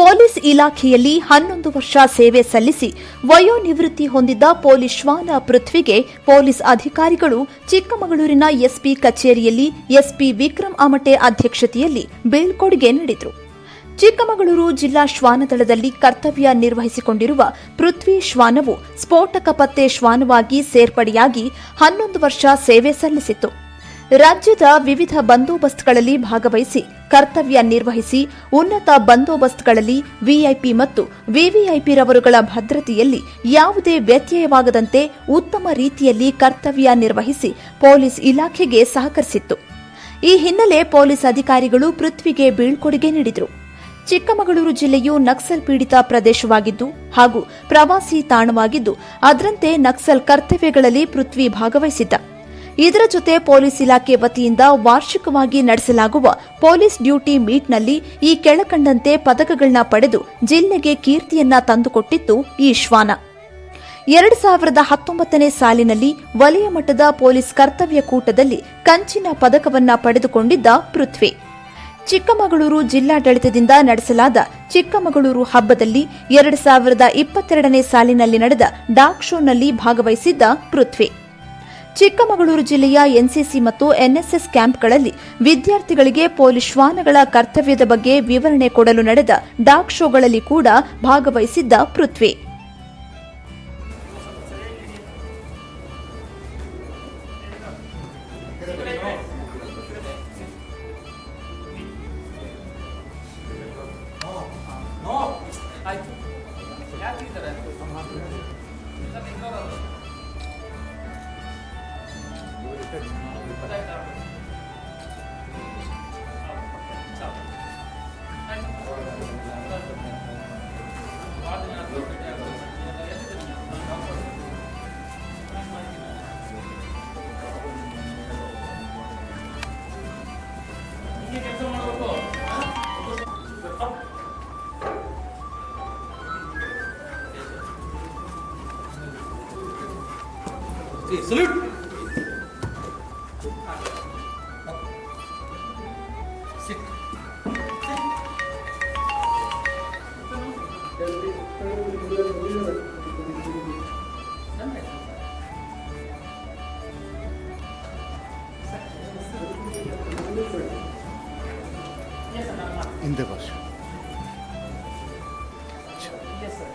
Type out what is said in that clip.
Police ಇಲಾಖೆಯಲ್ಲಿ 11 ವರ್ಷ ಸೇವೆ ಸಲ್ಲಿಸಿ ವಯೋನಿವೃತ್ತಿ ಹೊಂದಿದ್ದ ಪೊಲೀಸ್ ಶ್ವಾನ ಪೃಥ್ವಿಗೆ ಪೊಲೀಸ್ ಅಧಿಕಾರಿಗಳು ಚಿಕ್ಕಮಗಳೂರಿನ ಎಸ್ಪಿ ಕಚೇರಿಯಲ್ಲಿ ಎಸ್ಪಿ ವಿಕ್ರಮ್ ಆಮಟೆ ಅಧ್ಯಕ್ಷತೆಯಲ್ಲಿ ಬೀಳ್ಕೊಡುಗೆ ನೀಡಿದರು. ಚಿಕ್ಕಮಗಳೂರು ಜಿಲ್ಲಾ ಶ್ವಾನದಳದಲ್ಲಿ ಕರ್ತವ್ಯ ನಿರ್ವಹಿಸಿಕೊಂಡಿರುವ ಪೃಥ್ವಿ ಶ್ವಾನವು ಸ್ಫೋಟಕ ಪತ್ತೆ ಶ್ವಾನವಾಗಿ ಸೇರ್ಪಡೆಯಾಗಿ 11 ವರ್ಷ ಸೇವೆ ಸಲ್ಲಿಸಿತ್ತು. ರಾಜ್ಯದ ವಿವಿಧ ಬಂದೋಬಸ್ತ್ಗಳಲ್ಲಿ ಭಾಗವಹಿಸಿ ಕರ್ತವ್ಯ ನಿರ್ವಹಿಸಿ ಉನ್ನತ ಬಂದೋಬಸ್ತ್ಗಳಲ್ಲಿ ವಿಐಪಿ ಮತ್ತು ವಿವಿಐಪಿ ರವರುಗಳ ಭದ್ರತೆಯಲ್ಲಿ ಯಾವುದೇ ವ್ಯತ್ಯಯವಾಗದಂತೆ ಉತ್ತಮ ರೀತಿಯಲ್ಲಿ ಕರ್ತವ್ಯ ನಿರ್ವಹಿಸಿ ಪೊಲೀಸ್ ಇಲಾಖೆಗೆ ಸಹಕರಿಸಿತ್ತು. ಈ ಹಿನ್ನೆಲೆ ಪೊಲೀಸ್ ಅಧಿಕಾರಿಗಳು ಪೃಥ್ವಿಗೆ ಬೀಳ್ಕೊಡುಗೆ ನೀಡಿದರು. ಚಿಕ್ಕಮಗಳೂರು ಜಿಲ್ಲೆಯು ನಕ್ಸಲ್ ಪೀಡಿತ ಪ್ರದೇಶವಾಗಿದ್ದು ಹಾಗೂ ಪ್ರವಾಸಿ ತಾಣವಾಗಿದ್ದು ಅದರಂತೆ ನಕ್ಸಲ್ ಕರ್ತವ್ಯಗಳಲ್ಲಿ ಪೃಥ್ವಿ ಭಾಗವಹಿಸಿದ್ದ. ಇದರ ಜೊತೆ ಪೊಲೀಸ್ ಇಲಾಖೆ ವತಿಯಿಂದ ವಾರ್ಷಿಕವಾಗಿ ನಡೆಸಲಾಗುವ ಪೊಲೀಸ್ ಡ್ಯೂಟಿ ಮೀಟ್ನಲ್ಲಿ ಈ ಕೆಳಕಂಡಂತೆ ಪದಕಗಳನ್ನ ಪಡೆದು ಜಿಲ್ಲೆಗೆ ಕೀರ್ತಿಯನ್ನ ತಂದುಕೊಟ್ಟಿತ್ತು ಈ ಶ್ವಾನ. 2019ನೇ ಸಾಲಿನಲ್ಲಿ ವಲಯ ಮಟ್ಟದ ಪೊಲೀಸ್ ಕರ್ತವ್ಯ ಕೂಟದಲ್ಲಿ ಕಂಚಿನ ಪದಕವನ್ನ ಪಡೆದುಕೊಂಡಿದ್ದ ಪೃಥ್ವಿ. ಚಿಕ್ಕಮಗಳೂರು ಜಿಲ್ಲಾಡಳಿತದಿಂದ ನಡೆಸಲಾದ ಚಿಕ್ಕಮಗಳೂರು ಹಬ್ಬದಲ್ಲಿ 2022ನೇ ಸಾಲಿನಲ್ಲಿ ನಡೆದ ಡಾಕ್ ಶೋನಲ್ಲಿ ಭಾಗವಹಿಸಿದ್ದ ಪೃಥ್ವಿ. ಚಿಕ್ಕಮಗಳೂರು ಜಿಲ್ಲೆಯ ಎನ್ಸಿಸಿ ಮತ್ತು ಎನ್ಎಸ್ಎಸ್ ಕ್ಯಾಂಪ್ಗಳಲ್ಲಿ ವಿದ್ಯಾರ್ಥಿಗಳಿಗೆ ಪೊಲೀಸ್ ಶ್ವಾನಗಳ ಕರ್ತವ್ಯದ ಬಗ್ಗೆ ವಿವರಣೆ ಕೊಡಲು ನಡೆದ ಡಾಕ್ ಶೋಗಳಲ್ಲಿ ಕೂಡ ಭಾಗವಹಿಸಿದ್ದ ಪೃಥ್ವಿ. Salute! Sit. In the bus. Yes, sir.